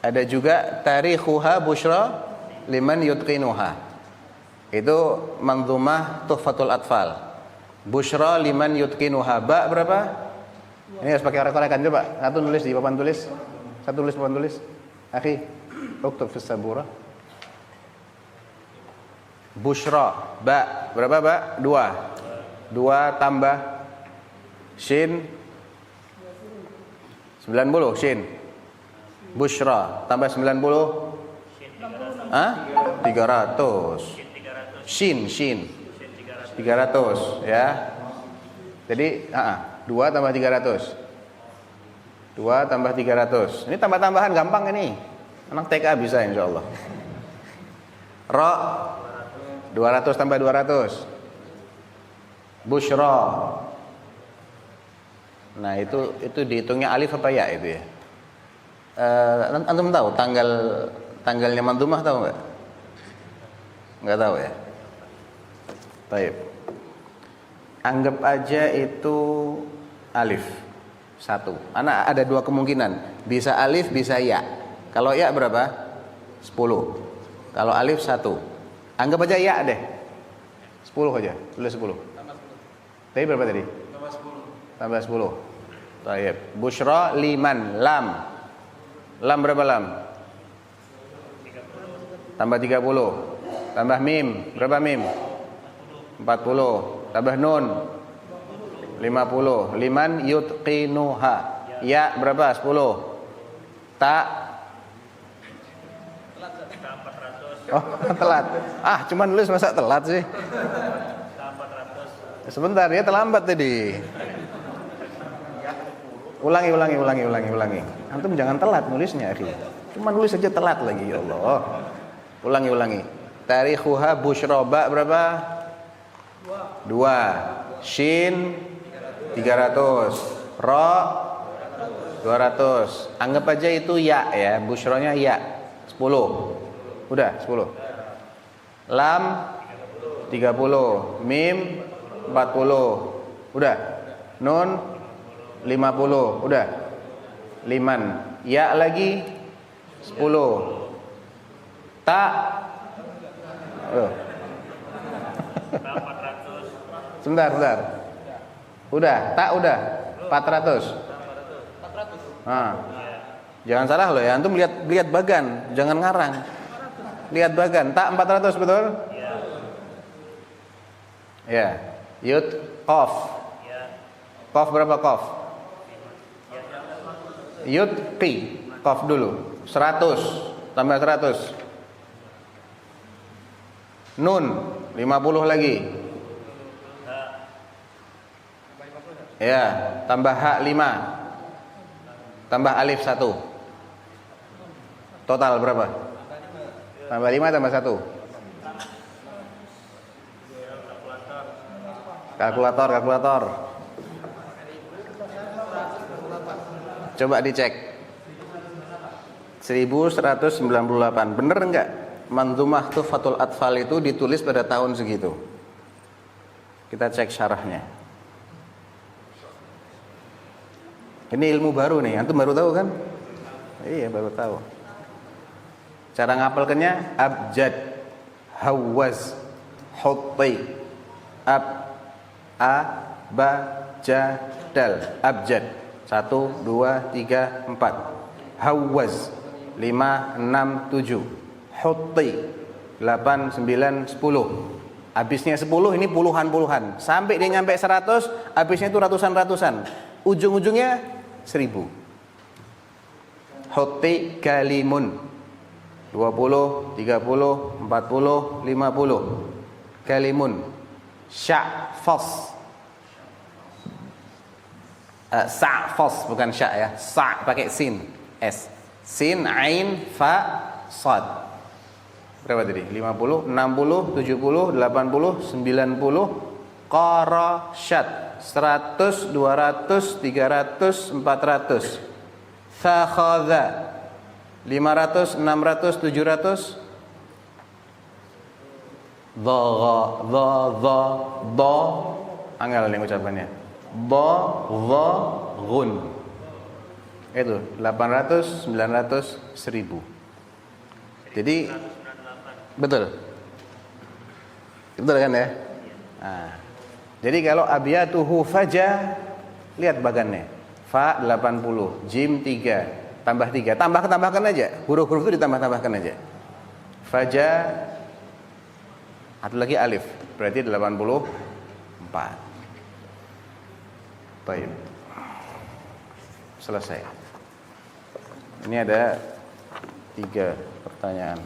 Ada juga tarikhuha busyra liman yutqinuha. Itu manzumah Tuhfatul Atfal. Busyra liman yutqinuha. Ba berapa? Ini harus pakai korek-korekan coba. Satu nulis di papan tulis. Satu tulis papan tulis. Akhi, uktub fis sabura. Busyra, ba berapa ba? 2. 2 tambah shin 90 shin. Busyra tambah 90 300. Shin 300 ya. Jadi 2 tambah 300. 2 tambah 300. Ini tambah-tambahan gampang ini. Anak TK bisa insyaallah. Ra 200 tambah 200. Busyra. Nah, itu dihitungnya alif apa ya itu ya? Antum tahu tanggalnya manzumah tahu enggak? Enggak tahu ya. Baik. Anggap aja itu alif 1. Anak ada 2 kemungkinan. Bisa alif, bisa ya. Kalau ya berapa? 10. Kalau alif 1. Anggap aja ya deh. 10 aja. Tulis 10. Tadi berapa tadi? Tambah 10. Baik. Busyra liman lam. Lam berapa lam? 30. Tambah 30. Tambah mim. Berapa mim? 40. Tambah nun. 50. Liman yutqinuha. Ya berapa? 10. Ta. Oh, telat. Cuman nulis masa telat sih? Sebentar, ya terlambat tadi. Ulangi. Antum jangan telat nulisnya, akhi. Cuma nulis saja telat lagi, ya Allah. Ulangi. Tarikhuha busyra ba berapa? 2. Shin 300. Ra 200. Anggap aja itu ya, busyranya ya. 10. Udah 10. Lam 30. Mim 40. Udah. Nun 50. Udah. Liman. Ya lagi 10. Ta 400. Sebentar. Udah, tak udah. 400. Jangan salah loh ya. Antum lihat bagan, jangan ngarang. Lihat bagan. Tak 400 betul? Ya. Yud qaf. Qaf berapa qaf? Yud qi. Qaf dulu. 100 tambah 100. Nun 50 lagi. Ya, tambah ha 5. Tambah alif 1. Total berapa? Tambah 5 tambah 1. Kalkulator. Coba dicek. 1198. Bener enggak? Manzumah Tuhfatul Atfal itu ditulis pada tahun segitu. Kita cek syarahnya. Ini ilmu baru nih, antum baru tahu kan? Iya, baru tahu. Cara ngapalkannya abjad, hawaz, hutti, ba, ja, dal. Abjad 1, 2, 3, 4. Hawaz 5, 6, 7. Hutti 8, 9, 10. Habisnya 10 ini puluhan. Sampai dia nyampe 100, habisnya itu ratusan. Ujung-ujungnya 1000. Hutti kalimun 20, 30, 40, 50. Kalimun. Sya'fas. Sa'fas bukan sya' ya. Sa' pakai sin. S. Sin, ain, fa, sad. Berapa tadi? 50, 60, 70, 80, 90. Qarashat. 100, 200, 300, 400. Thakhadha 500, 600, 700. Dha. Angel nih ucapannya. dha, dha, ghun. Itu 800, 900, 1000. Jadi betul. Betul kan ya? Nah, jadi kalau abiyatuhu faja, lihat bagannya. Fa 80, jim 3, tambah 3. Tambahkan aja. Huruf-huruf itu ditambah-tambahkan aja. Faja, atau lagi alif, berarti 84. Baik. Selesai. Ini ada 3 pertanyaan.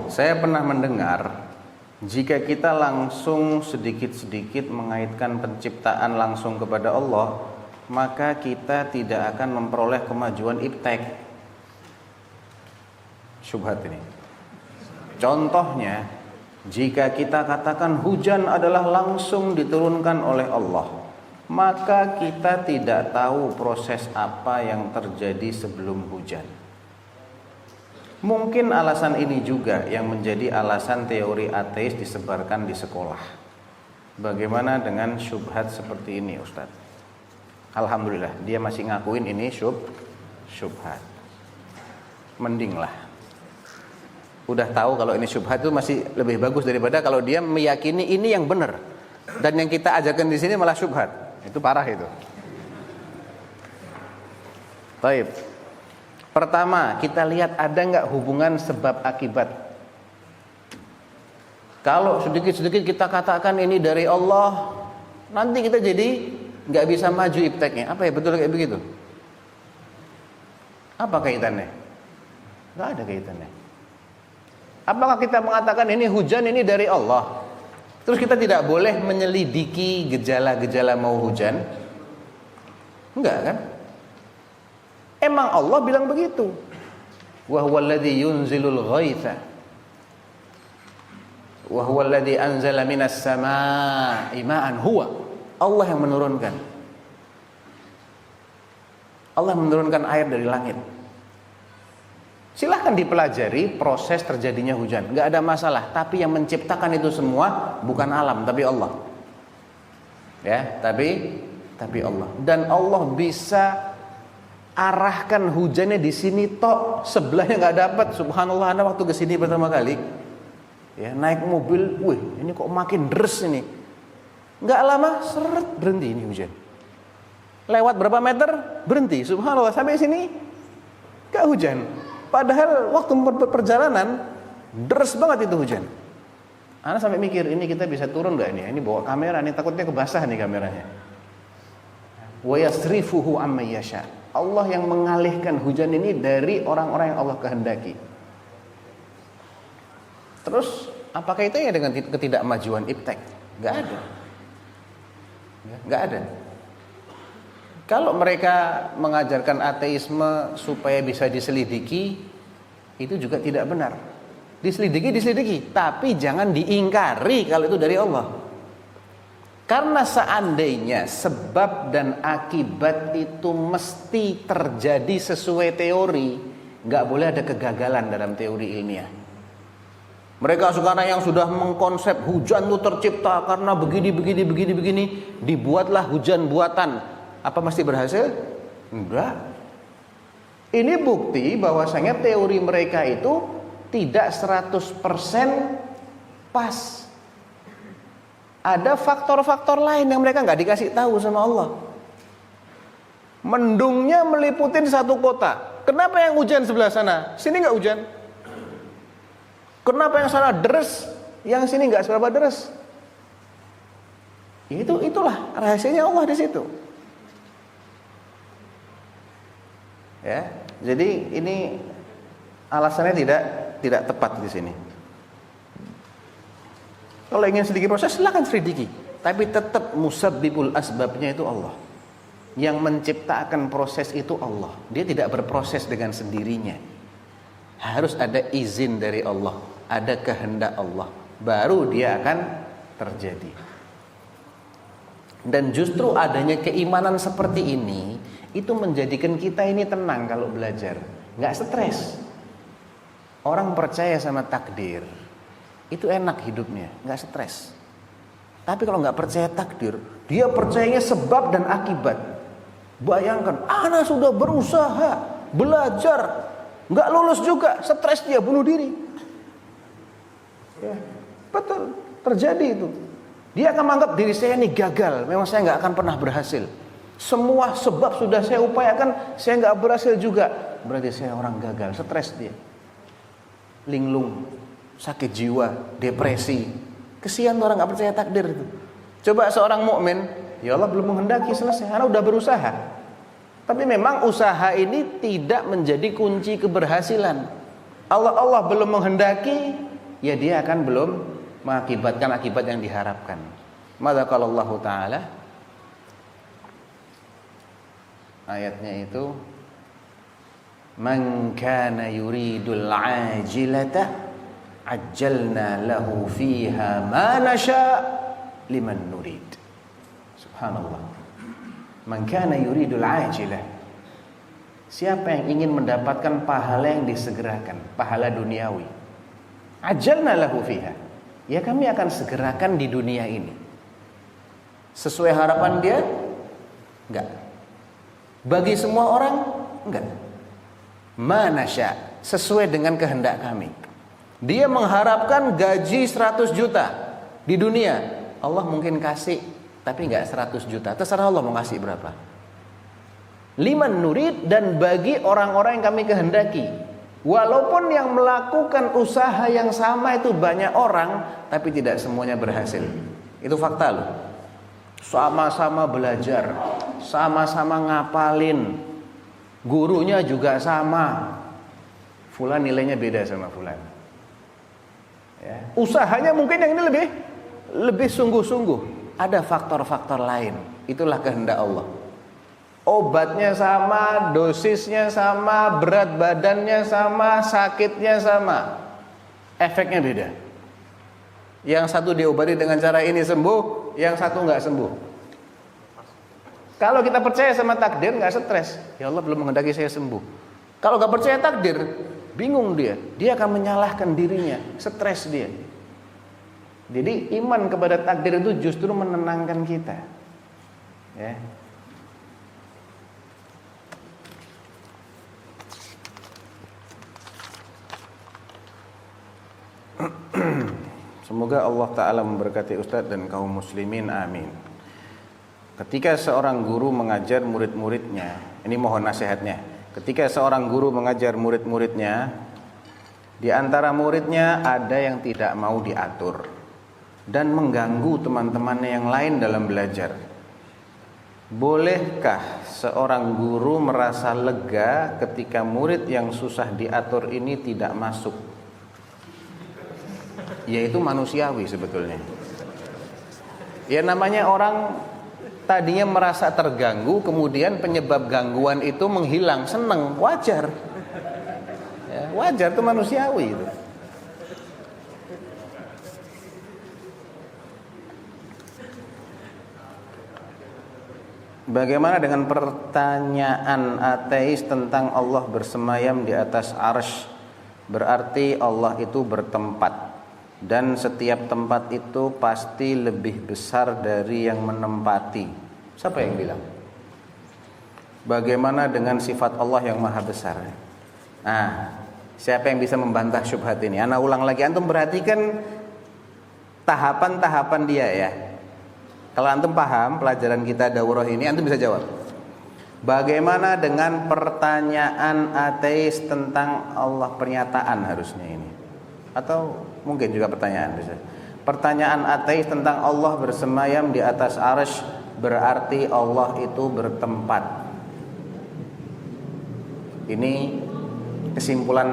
Saya pernah mendengar jika kita langsung sedikit-sedikit mengaitkan penciptaan langsung kepada Allah, maka kita tidak akan memperoleh kemajuan iptek. Syubhat ini. Contohnya, jika kita katakan hujan adalah langsung diturunkan oleh Allah, maka kita tidak tahu proses apa yang terjadi sebelum hujan. Mungkin alasan ini juga yang menjadi alasan teori ateis disebarkan di sekolah. Bagaimana dengan syubhat seperti ini, Ustaz? Alhamdulillah, dia masih ngakuin ini syubhat. Mendinglah. Udah tahu kalau ini syubhat itu masih lebih bagus daripada kalau dia meyakini ini yang benar. Dan yang kita ajarkan di sini malah syubhat. Itu parah itu. Baik. Pertama, kita lihat ada nggak hubungan sebab akibat. Kalau sedikit-sedikit kita katakan ini dari Allah, nanti kita jadi nggak bisa maju ipteknya. Apa ya, betul kayak begitu? Apa kaitannya? Nggak ada kaitannya. Apakah kita mengatakan ini hujan ini dari Allah, terus kita tidak boleh menyelidiki gejala-gejala mau hujan? Enggak kan? Emang Allah bilang begitu. Wa huwal ladzi yunzilul ghaitha. Wa huwal ladzi anzala minas samaa'i ma'an. Huwa Allah yang menurunkan. Allah menurunkan air dari langit. Silahkan dipelajari proses terjadinya hujan, nggak ada masalah. Tapi yang menciptakan itu semua bukan alam, tapi Allah. Ya, tapi Allah. Dan Allah bisa arahkan hujannya di sini tok, sebelahnya nggak dapat. Subhanallah, Anda waktu kesini pertama kali, ya naik mobil, wih ini kok makin deres ini. Nggak lama, seret berhenti ini hujan. Lewat berapa meter berhenti. Subhanallah, sampai sini nggak hujan. Padahal waktu perjalanan deres banget itu hujan. Ana sampai mikir, ini kita bisa turun nggak ini? Ini bawa kamera, ini takutnya kebasah nih kameranya. Wa yasrifuhu amma yasha. Allah yang mengalihkan hujan ini dari orang-orang yang Allah kehendaki. Terus apa kaitannya dengan ketidakmajuan iptek? Nggak ada. Nggak ada. Kalau mereka mengajarkan ateisme supaya bisa diselidiki, itu juga tidak benar. Diselidiki, tapi jangan diingkari kalau itu dari Allah. Karena seandainya sebab dan akibat itu mesti terjadi sesuai teori, nggak boleh ada kegagalan dalam teori ilmiah. Mereka sekarang yang sudah mengkonsep hujan itu tercipta karena begini, dibuatlah hujan buatan. Apa mesti berhasil? Enggak. Ini bukti bahwasanya teori mereka itu tidak 100% pas. Ada faktor-faktor lain yang mereka nggak dikasih tahu sama Allah. Mendungnya meliputin satu kota. Kenapa yang hujan sebelah sana? Sini nggak hujan. Kenapa yang sana deres, yang sini nggak seberapa deres? Itulah rahasianya Allah di situ. Ya, jadi ini alasannya tidak tepat di sini. Kalau ingin sedikit proses, silakan selidiki. Tapi tetap musabbibul asbabnya itu Allah. Yang menciptakan proses itu Allah. Dia tidak berproses dengan sendirinya. Harus ada izin dari Allah, ada kehendak Allah, baru dia akan terjadi. Dan justru adanya keimanan seperti ini itu menjadikan kita ini tenang kalau belajar, nggak stres. Orang percaya sama takdir, itu enak hidupnya, nggak stres. Tapi kalau nggak percaya takdir, dia percayanya sebab dan akibat. Bayangkan, anak sudah berusaha, belajar, nggak lulus juga, stres dia bunuh diri. Ya, betul, terjadi itu. Dia akan menganggap diri saya ini gagal, memang saya nggak akan pernah berhasil. Semua sebab sudah saya upayakan, saya nggak berhasil juga. Berarti saya orang gagal, stres dia. Linglung, sakit jiwa, depresi. Kesian orang nggak percaya takdir itu. Coba seorang mukmin, ya Allah belum menghendaki, selesai, karena udah berusaha. Tapi memang usaha ini tidak menjadi kunci keberhasilan. Allah belum menghendaki, ya dia akan belum mengakibatkan akibat yang diharapkan. Maka kalau Allah Ta'ala, ayatnya itu, man kana yuridul ajilata ajjalna lahu fiha ma nasha liman nurid. Subhanallah. Man kana yuridul ajilah, siapa yang ingin mendapatkan pahala yang disegerakan, pahala duniawi, ajjalna lahu fiha, ya kami akan segerakan di dunia ini. Sesuai harapan dia? Enggak. Bagi semua orang? Enggak. Manasya, sesuai dengan kehendak kami. Dia mengharapkan gaji 100 juta di dunia. Allah mungkin kasih, tapi enggak 100 juta. Terserah Allah mau kasih berapa. Liman nurid, dan bagi orang-orang yang kami kehendaki. Walaupun yang melakukan usaha yang sama itu banyak orang, tapi tidak semuanya berhasil. Itu fakta loh. Sama-sama belajar, sama-sama ngapalin, gurunya juga sama, fulan nilainya beda sama fulan. Ya. Usahanya mungkin yang ini lebih sungguh-sungguh. Ada faktor-faktor lain. Itulah kehendak Allah. Obatnya sama, dosisnya sama, berat badannya sama, sakitnya sama, efeknya beda. Yang satu diobati dengan cara ini sembuh, yang satu nggak sembuh. Kalau kita percaya sama takdir, nggak stres. Ya Allah belum menghendaki saya sembuh. Kalau nggak percaya takdir, bingung dia akan menyalahkan dirinya, stres dia. Jadi iman kepada takdir itu justru menenangkan kita. Ya. Semoga Allah Ta'ala memberkati Ustadz dan kaum muslimin, amin. Ketika seorang guru mengajar murid-muridnya, ini mohon nasihatnya. Ketika seorang guru mengajar murid-muridnya, di antara muridnya ada yang tidak mau diatur dan mengganggu teman-temannya yang lain dalam belajar. Bolehkah seorang guru merasa lega ketika murid yang susah diatur ini tidak masuk? Yaitu manusiawi sebetulnya. Ya namanya orang tadinya merasa terganggu, kemudian penyebab gangguan itu menghilang, seneng, wajar. Ya, wajar, itu manusiawi itu. Bagaimana dengan pertanyaan ateis tentang Allah bersemayam di atas arsy? Berarti Allah itu bertempat, dan setiap tempat itu pasti lebih besar dari yang menempati. Siapa yang bilang? Bagaimana dengan sifat Allah yang maha besar? Nah, siapa yang bisa membantah syubhat ini? Ana ulang lagi, antum perhatikan tahapan-tahapan dia ya. Kalau antum paham pelajaran kita daurah ini, antum bisa jawab. Bagaimana dengan pertanyaan ateis tentang Allah, pernyataan harusnya ini? Atau mungkin juga pertanyaan bisa. Pertanyaan ateis tentang Allah bersemayam di atas arsy berarti Allah itu bertempat. Ini kesimpulan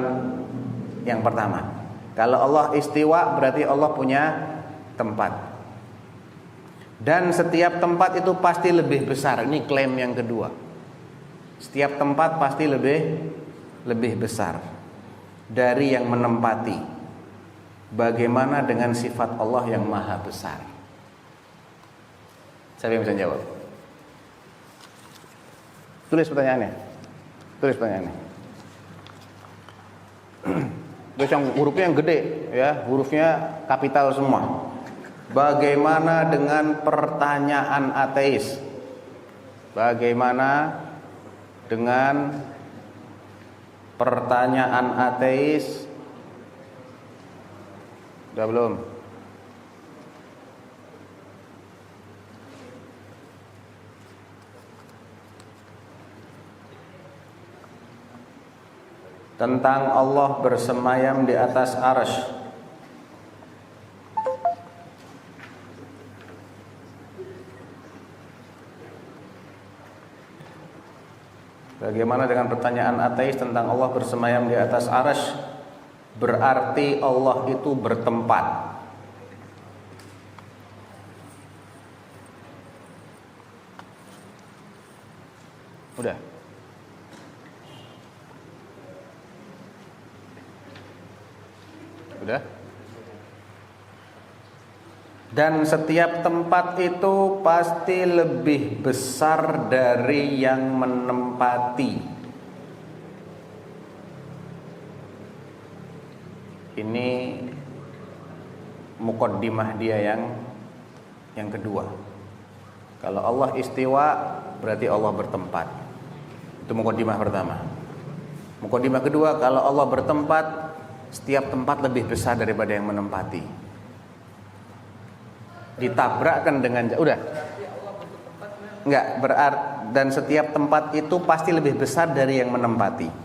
yang pertama. Kalau Allah istiwa berarti Allah punya tempat. Dan setiap tempat itu pasti lebih besar. Ini klaim yang kedua. Setiap tempat pasti lebih besar dari yang menempati. Bagaimana dengan sifat Allah yang maha besar? Siapa yang bisa jawab? Tulis pertanyaannya. Terus yang hurufnya yang gede, ya, hurufnya kapital semua. Bagaimana dengan pertanyaan ateis? Bagaimana dengan pertanyaan ateis? Udah belum? Tentang Allah bersemayam di atas arsy. Bagaimana dengan pertanyaan ateis tentang Allah bersemayam di atas arsy? Berarti Allah itu bertempat. Udah. Udah. Dan setiap tempat itu pasti lebih besar dari yang menempati. Ini muqaddimah dia yang kedua. Kalau Allah istiwa berarti Allah bertempat. Itu muqaddimah pertama. Muqaddimah kedua, kalau Allah bertempat, setiap tempat lebih besar daripada yang menempati. Ditabrakkan dengan udah. Enggak, berarti dan setiap tempat itu pasti lebih besar dari yang menempati.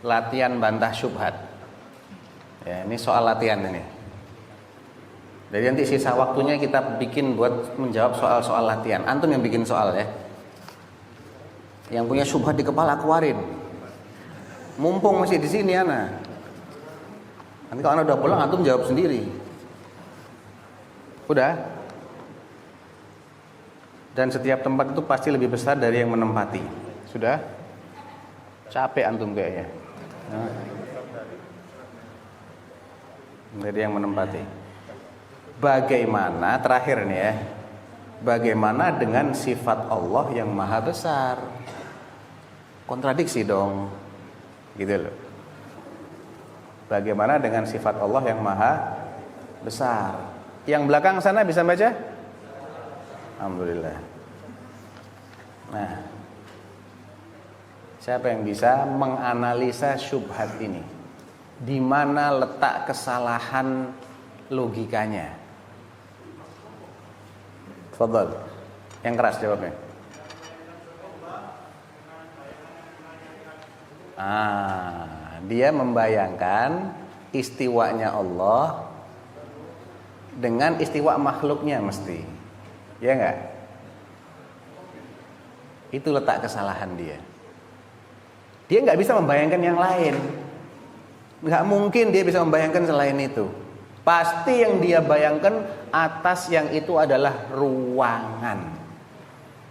Latihan bantah syubhat. Ya, ini soal latihan ini. Jadi nanti sisa waktunya kita bikin buat menjawab soal-soal latihan. Antum yang bikin soal ya. Yang punya syubhat di kepala keluarin. Mumpung masih di sini ana. Nanti kalau ana udah pulang antum jawab sendiri. Udah. Dan setiap tempat itu pasti lebih besar dari yang menempati. Sudah? Capek antum kayaknya. Dari yang menempati. Bagaimana terakhir nih ya? Bagaimana dengan sifat Allah yang maha besar? Kontradiksi dong. Gitu loh. Bagaimana dengan sifat Allah yang maha besar? Yang belakang sana bisa baca? Alhamdulillah. Nah, siapa yang bisa menganalisa syubhat ini? Di mana letak kesalahan logikanya? Fadhal. Yang keras jawabnya. Dia membayangkan istiwanya Allah dengan istiwa makhluknya mesti. Ya enggak? Itu letak kesalahan dia. Dia enggak bisa membayangkan yang lain. Enggak mungkin dia bisa membayangkan selain itu. Pasti yang dia bayangkan atas yang itu adalah ruangan.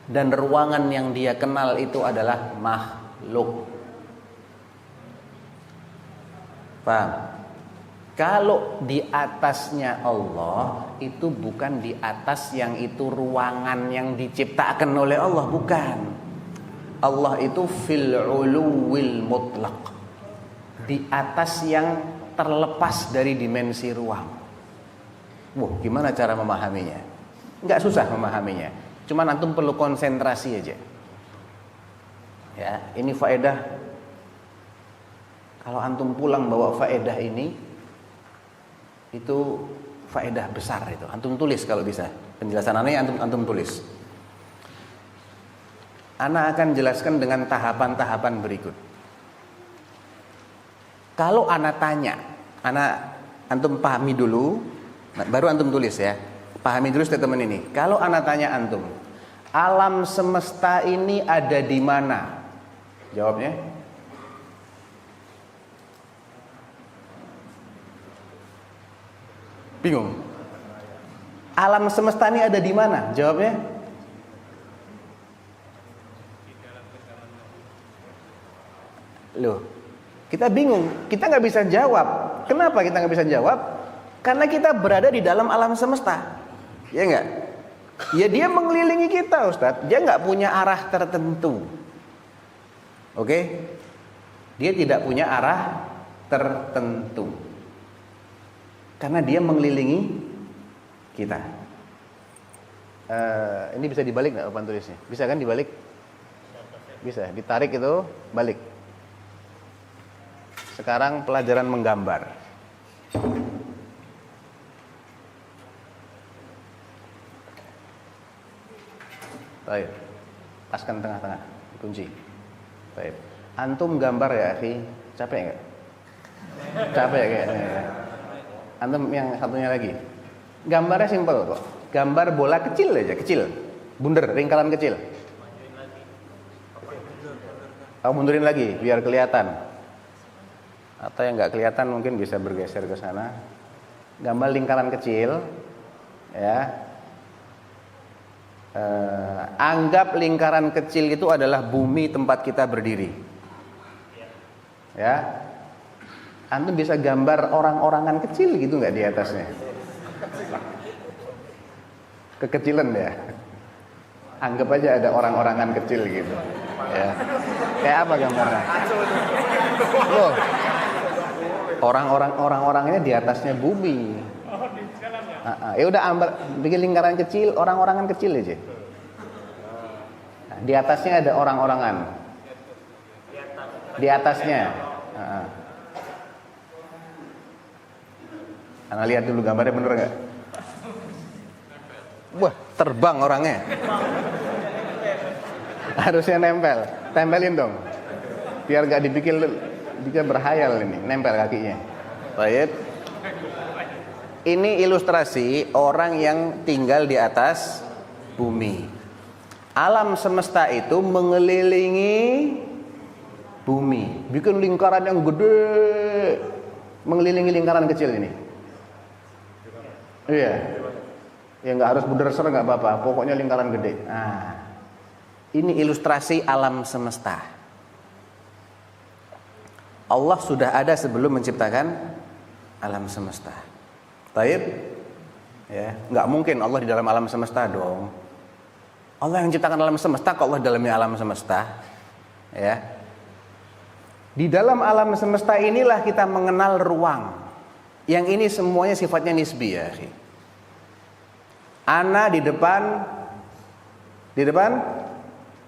Dan ruangan yang dia kenal itu adalah makhluk. Paham? Kalau di atasnya Allah itu bukan di atas yang itu ruangan yang diciptakan oleh Allah, bukan. Allah itu fil uluwil mutlaq. Di atas yang terlepas dari dimensi ruang. Wah, gimana cara memahaminya? Enggak susah memahaminya. Cuman antum perlu konsentrasi aja. Ya, ini faedah. Kalau antum pulang bawa faedah ini, itu faedah besar itu. Antum tulis kalau bisa. Penjelasan ini antum tulis. Ana akan jelaskan dengan tahapan-tahapan berikut. Kalau ana tanya, antum pahami dulu, baru antum tulis ya. Pahami dulu statement ini. Kalau ana tanya antum, alam semesta ini ada di mana? Jawabnya? Bingung. Alam semesta ini ada di mana? Jawabnya? Loh, kita bingung. Kita nggak bisa jawab. Kenapa kita nggak bisa jawab? Karena kita berada di dalam alam semesta. Ya enggak? Ya dia mengelilingi kita, Ustadz. Dia enggak punya arah tertentu. Oke? Dia tidak punya arah tertentu. Karena dia mengelilingi kita. Ini bisa dibalik enggak papan tulisnya? Bisa kan dibalik? Bisa, ditarik itu balik. Sekarang pelajaran menggambar. Baik. Paskan tengah-tengah, kunci. Baik. Antum gambar ya, akhi. Capek enggak? Capek kayaknya ya. Antum yang satunya lagi. Gambarnya simpel kok. Gambar bola kecil aja, kecil. Bundar, lingkaran kecil. Kamu mundurin lagi biar kelihatan. Atau yang nggak kelihatan mungkin bisa bergeser ke sana. Gambar lingkaran kecil, ya. Anggap lingkaran kecil itu adalah bumi tempat kita berdiri. Ya. Antum bisa gambar orang-orangan kecil gitu nggak di atasnya? Kekecilan ya. Anggap aja ada orang-orangan kecil gitu. Ya. Kayak apa gambarnya? Loh. Orang-orangnya di atasnya bumi. Ya udah bikin lingkaran kecil, orang-orangan kecil aja. Nah, di atasnya ada orang-orangan. Di atasnya. Anda lihat dulu gambarnya bener nggak? Wah, terbang orangnya. Harusnya nempel, tempelin dong. Biar gak dipikir dia berhayal ini, nempel kakinya. Baik. Ini ilustrasi orang yang tinggal di atas bumi. Alam semesta itu mengelilingi bumi, bikin lingkaran yang gede, mengelilingi lingkaran kecil ini. Iya. Ya nggak harus bundar-ser nggak apa-apa, pokoknya lingkaran gede. Nah, ini ilustrasi alam semesta. Allah sudah ada sebelum menciptakan alam semesta. Baik, ya nggak mungkin Allah di dalam alam semesta dong. Allah yang menciptakan alam semesta, kok Allah di dalamnya alam semesta, ya. Di dalam alam semesta inilah kita mengenal ruang. Yang ini semuanya sifatnya nisbi ya. Ana di depan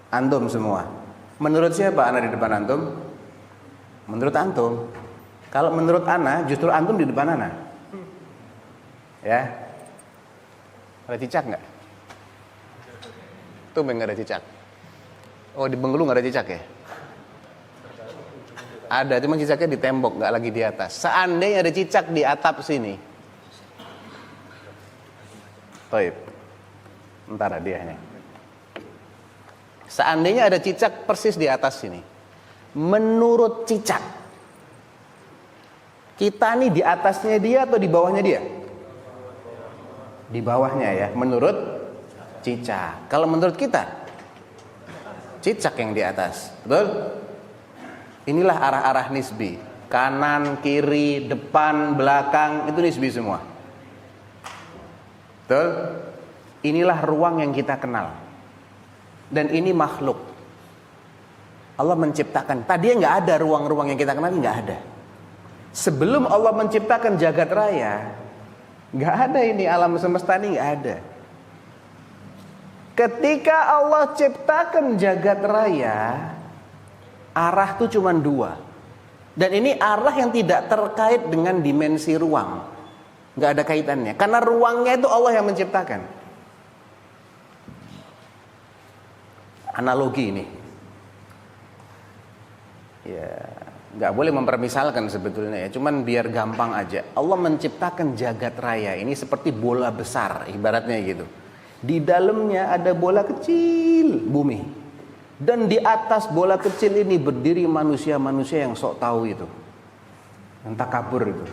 antum semua. Menurut siapa ana di depan antum? Menurut antum. Kalau menurut ana, justru antum di depan ana. Ya. Ada cicak nggak? Tuh nggak ada cicak. Oh di Bengkulu nggak ada cicak ya? Ada, cuma cicaknya di tembok, nggak lagi di atas. Seandainya ada cicak di atap sini. Baik. Ntar dia ini. Seandainya ada cicak persis di atas sini. Menurut cicak, kita nih di atasnya dia atau di bawahnya dia? Di bawahnya ya, menurut cicak. Kalau menurut kita, cicak yang di atas. Betul? Inilah arah-arah nisbi. Kanan, kiri, depan, belakang, itu nisbi semua. Betul? Inilah ruang yang kita kenal. Dan ini makhluk. Allah menciptakan. Tadi nggak ada ruang-ruang yang kita kenal, nggak ada. Sebelum Allah menciptakan jagat raya, nggak ada ini alam semesta ini, nggak ada. Ketika Allah ciptakan jagat raya, arah itu cuma dua. Dan ini arah yang tidak terkait dengan dimensi ruang. Nggak ada kaitannya. Karena ruangnya itu Allah yang menciptakan. Analogi ini. Ya, nggak boleh mempermisalkan sebetulnya ya. Cuman biar gampang aja. Allah menciptakan jagat raya ini seperti bola besar, ibaratnya gitu. Di dalamnya ada bola kecil, bumi. Dan di atas bola kecil ini berdiri manusia-manusia yang sok tahu itu. Yang takabur itu.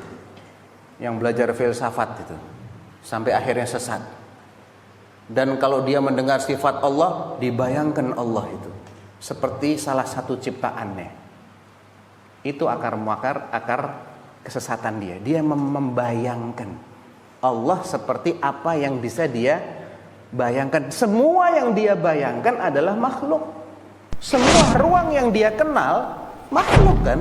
Yang belajar filsafat itu. Sampai akhirnya sesat. Dan kalau dia mendengar sifat Allah, dibayangkan Allah itu seperti salah satu ciptaannya. Itu akar kesesatan dia. Dia membayangkan. Allah seperti apa yang bisa dia bayangkan. Semua yang dia bayangkan adalah makhluk. Semua ruang yang dia kenal makhluk kan.